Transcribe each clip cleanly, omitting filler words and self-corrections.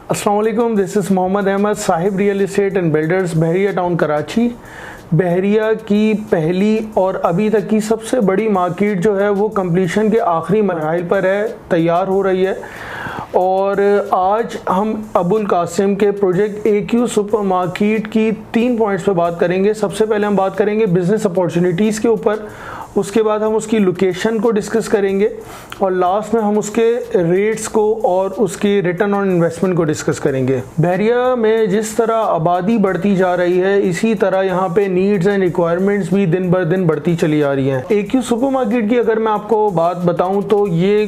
अस्सलाम वालेकुम, this is Mohammad Ahmed, Sahib real estate and builders, Bahria town Karachi. Bahria की पहली और अभी तक की सबसे बड़ी मार्केट जो है वो कंप्लीशन के आखिरी मरहल पर है, तैयार हो रही है। और आज हम अबुल कासिम के प्रोजेक्ट AQ सुपर मार्केट की 3 पॉइंट्स पे बात करेंगे। सबसे पहले हम बात करेंगे बिज़नेस अपॉर्चुनिटीज़ के ऊपर, उसके बाद हम उसकी लोकेशन को डिस्कस करेंगे और लास्ट में हम उसके रेट्स को और उसकी रिटर्न ऑन इन्वेस्टमेंट को डिस्कस करेंगे। बहरिया में जिस तरह आबादी बढ़ती जा रही है, इसी तरह यहाँ पे नीड्स एंड रिक्वायरमेंट्स भी दिन बर दिन बढ़ती चली आ रही हैं। AQ सुपर मार्केट की अगर मैं आपको बात बताऊँ तो ये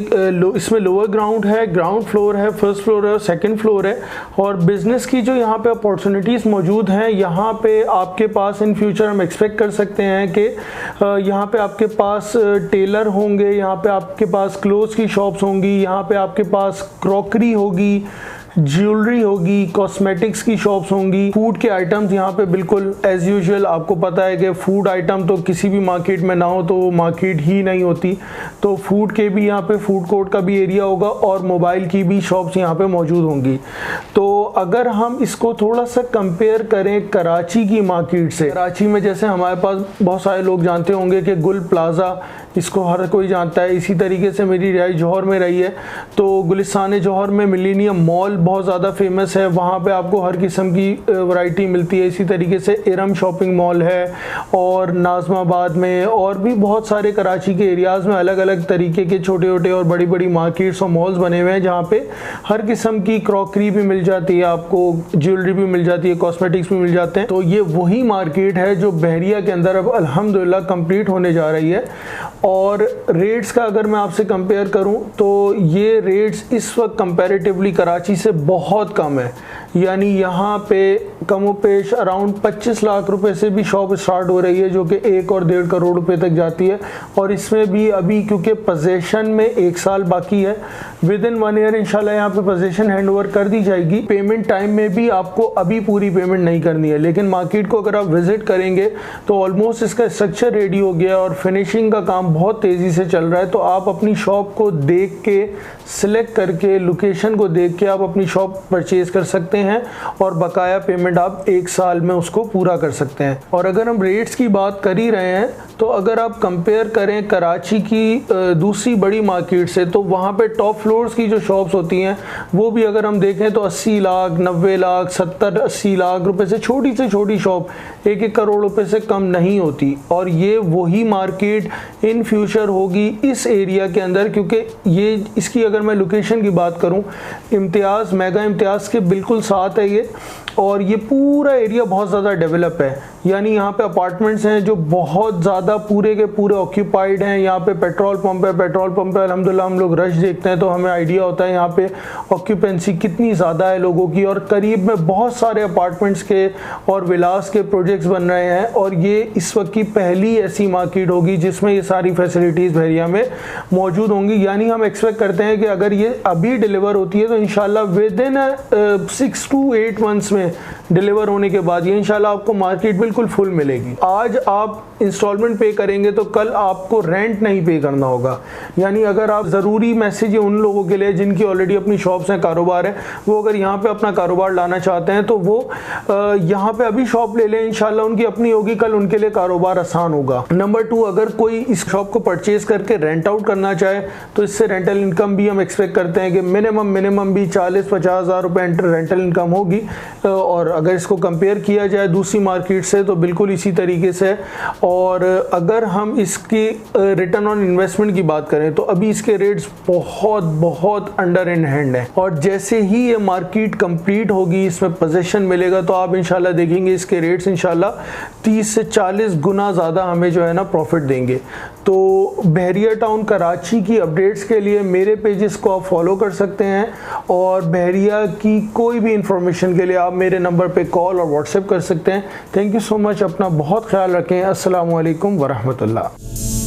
इसमें लोअर ग्राउंड है, ग्राउंड फ्लोर है, फर्स्ट फ्लोर है और सेकेंड फ्लोर है। और बिज़नेस की जो यहाँ पे अपॉर्चुनिटीज़ मौजूद हैं, यहाँ पे आपके पास इन फ्यूचर हम एक्सपेक्ट कर सकते हैं कि यहाँ पे आपके पास टेलर होंगे, यहाँ पे आपके पास क्लोथ्स की शॉप्स होंगी, यहाँ पे आपके पास क्रॉकरी होगी, ज्वेलरी होगी, कॉस्मेटिक्स की शॉप्स होंगी, फूड के आइटम्स यहाँ पे बिल्कुल एज़ यूजुअल। आपको पता है कि फूड आइटम तो किसी भी मार्केट में ना हो तो मार्केट ही नहीं होती, तो फूड के भी यहाँ पे फूड कोर्ट का भी एरिया होगा और मोबाइल की भी शॉप्स यहाँ पे मौजूद होंगी। तो अगर हम इसको थोड़ा सा कंपेयर करें कराची की मार्केट से, कराची में जैसे हमारे पास बहुत सारे लोग जानते होंगे कि गुल प्लाज़ा, इसको हर कोई जानता है। इसी तरीके से मेरी रिहाइश जौहर में रही है, तो गुलिस्तान जौहर में मिलेनियम मॉल बहुत ज़्यादा फेमस है, वहाँ पे आपको हर किस्म की वैरायटी मिलती है। इसी तरीके से इरम शॉपिंग मॉल है और नाज़माबाद में और भी बहुत सारे कराची के एरियाज़ में अलग अलग तरीके के छोटे छोटे और बड़ी बड़ी मार्केट्स और मॉल्स बने हुए हैं, जहाँ पे हर किस्म की क्रॉकरी भी मिल जाती है, आपको ज्वेलरी भी मिल जाती है, कॉस्मेटिक्स भी मिल जाते हैं। तो ये वही मार्केट है जो बहरिया के अंदर अब अल्हम्दुलिल्लाह कंप्लीट होने जा रही है। और रेट्स का अगर मैं आपसे कंपेयर करूं तो ये रेट्स इस वक्त कंपैरेटिवली कराची से बहुत कम है। यानी यहाँ पे कमो पेश अराउंड 25 लाख रुपए से भी शॉप स्टार्ट हो रही है, जो कि 1 और 1.5 करोड़ रुपए तक जाती है। और इसमें भी अभी क्योंकि पोजेशन में 1 साल बाकी है, विद इन 1 ईयर इंशाल्लाह यहाँ पे पोजेशन हैंड ओवर कर दी जाएगी। पेमेंट टाइम में भी आपको अभी पूरी पेमेंट नहीं करनी है, लेकिन मार्केट को अगर आप विजिट करेंगे तो ऑलमोस्ट इसका स्ट्रक्चर रेडी हो गया और फिनिशिंग का काम बहुत तेज़ी से चल रहा है। तो आप अपनी शॉप को देख के, सिलेक्ट करके, लोकेशन को देख के आप अपनी शॉप परचेज कर सकते हैं और बकाया पेमेंट आप 1 साल में उसको पूरा कर सकते हैं। और अगर हम रेट्स की बात कर ही रहे हैं तो अगर आप कंपेयर करें कराची की दूसरी बड़ी मार्केट से, तो वहाँ पे टॉप फ्लोर्स की जो शॉप्स होती हैं वो भी अगर हम देखें तो 80 लाख, 90 लाख, 70-80 लाख रुपए से छोटी शॉप 1-1 करोड़ रुपए से कम नहीं होती। और ये वही मार्केट इन फ्यूचर होगी इस एरिया के अंदर, क्योंकि ये इसकी अगर मैं लोकेशन की बात करूं, इम्तियाज़, मेगा इम्तियाज़ के बिल्कुल साथ है ये। और ये पूरा एरिया बहुत ज़्यादा डेवलप है, यानी यहाँ पे अपार्टमेंट्स हैं जो बहुत ज़्यादा पूरे के पूरे ऑक्यूपाइड हैं। यहाँ पे पेट्रोल पंप है, पेट्रोल पंप पे अल्हम्दुलिल्लाह हम लोग रश देखते हैं तो हमें आइडिया होता है यहाँ पे ऑक्यूपेंसी कितनी ज़्यादा है लोगों की। और करीब में बहुत सारे अपार्टमेंट्स के और विलास के प्रोजेक्ट्स बन रहे हैं और ये इस वक्त की पहली ऐसी मार्केट होगी जिसमें ये सारी फैसिलिटीज़ बहरिया में मौजूद होंगी। यानी हम एक्सपेक्ट करते हैं कि अगर ये अभी डिलीवर होती है तो इंशाल्लाह विद इन 6 to 8 मंथ्स में डिलीवर होने के बाद ये इंशाल्लाह आपको मार्केट बिल्कुल फुल मिलेगी। आज आप इंस्टॉलमेंट पे करेंगे तो कल आपको रेंट नहीं पे करना होगा। यानी अगर आप, ज़रूरी मैसेज है उन लोगों के लिए जिनकी ऑलरेडी अपनी शॉप्स हैं, कारोबार है, वो अगर यहाँ पे अपना कारोबार लाना चाहते हैं तो वो यहाँ पे अभी शॉप ले लें, इंशाल्लाह उनकी अपनी होगी, कल उनके लिए कारोबार आसान होगा। नंबर 2, अगर कोई इस शॉप को परचेज करके रेंट आउट करना चाहे तो इससे रेंटल इनकम भी हम एक्सपेक्ट करते हैं कि मिनिमम भी 40-50 हज़ार रुपये रेंटल इनकम होगी। और अगर इसको कंपेयर किया जाए दूसरी मार्केट से तो बिल्कुल इसी तरीके से। और अगर हम इसकी रिटर्न ऑन इन्वेस्टमेंट की बात करें तो अभी इसके रेट्स बहुत अंडर इन हैंड है। और जैसे ही ये मार्केट कंप्लीट होगी, इसमें पोजीशन मिलेगा, तो आप इंशाल्लाह देखेंगे इसके रेट्स इंशाल्लाह 30 से 40 गुना ज़्यादा हमें जो है ना प्रॉफिट देंगे। तो बहरिया टाउन कराची की अपडेट्स के लिए मेरे पेजेस को आप फॉलो कर सकते हैं और बहरिया की कोई भी इंफॉर्मेशन के लिए आप मेरे नंबर पे कॉल और व्हाट्सएप कर सकते हैं। थैंक यू सो मच, अपना बहुत ख्याल रखें। अस्सलामु अलैकुम वरहमतुल्लाह।